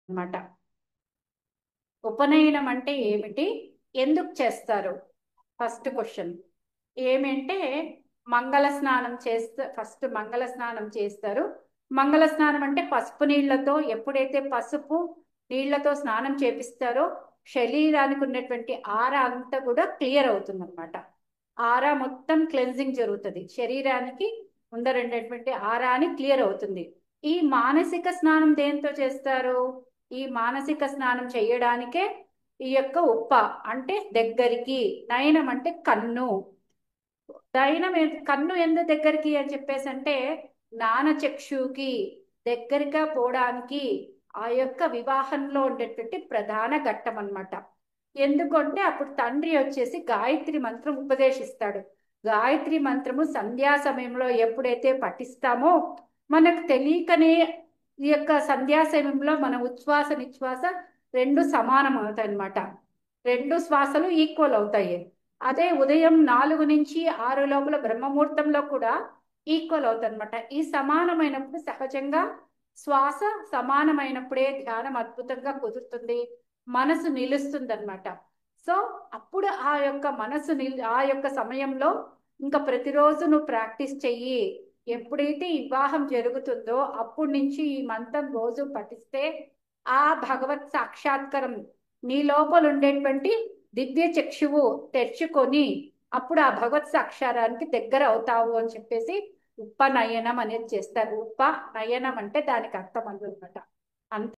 అన్నమాట. ఉపనయనం అంటే ఏమిటి, ఎందుకు చేస్తారు? ఫస్ట్ క్వశ్చన్ ఏమంటే, మంగళ స్నానం చేస్తే ఫస్ట్ మంగళ స్నానం చేస్తారు. మంగళ స్నానం అంటే పసుపు నీళ్లతో, ఎప్పుడైతే పసుపు నీళ్లతో స్నానం చేపిస్తారో శరీరానికి ఉన్నటువంటి ఆరా అంతా కూడా క్లియర్ అవుతుంది అనమాట. ఆరా మొత్తం క్లెన్జింగ్ జరుగుతుంది, శరీరానికి ఉండేటువంటి ఆరాని క్లియర్ అవుతుంది. ఈ మానసిక స్నానం దేంతో చేస్తారు? ఈ మానసిక స్నానం చేయడానికే ఈ యొక్క ఉప్ప అంటే దగ్గరికి, నయనం అంటే కన్ను. కన్ను ఎందుకు దగ్గరికి అని చెప్పేసి అంటే, జ్ఞానచక్షుకి దగ్గరగా పోవడానికి ఆ యొక్క వివాహంలో ఉండేటువంటి ప్రధాన ఘట్టం అన్నమాట. ఎందుకంటే అప్పుడు తండ్రి వచ్చేసి గాయత్రి మంత్రం ఉపదేశిస్తాడు. గాయత్రి మంత్రము సంధ్యా సమయంలో ఎప్పుడైతే పఠిస్తామో మనకు తెలియకనే ఈ యొక్క సంధ్యా సమయంలో మన ఉచ్ఛ్వాస నిశ్వాస రెండు సమానం అవుతాయి అన్నమాట. రెండు శ్వాసలు ఈక్వల్ అవుతాయి. అదే ఉదయం 4 నుంచి 6 లోపల బ్రహ్మముహూర్తంలో కూడా ఈక్వల్ అవుతుంది అనమాట. ఈ సమానమైనప్పుడు సహజంగా శ్వాస సమానమైనప్పుడే ధ్యానం అద్భుతంగా కుదురుతుంది, మనసు నిలుస్తుంది అనమాట. సో అప్పుడు ఆ యొక్క ఆ యొక్క సమయంలో ఇంకా ప్రతిరోజు నువ్వు ప్రాక్టీస్ చెయ్యి. ఎప్పుడైతే వివాహం జరుగుతుందో అప్పటి నుంచి ఈ మంత్రం రోజు పఠిస్తే ఆ భగవత్ సాక్షాత్కారం నీ లోపల ఉండేటువంటి దివ్య చక్షువు తెరుచుకొని అప్పుడు ఆ భగవత్ సాక్షారానికి దగ్గర అవుతావు అని చెప్పేసి ఉపనయనం అనేది చేస్తారు. ఉపనయనం అంటే దానికి అర్థం అన్నమాట. అంత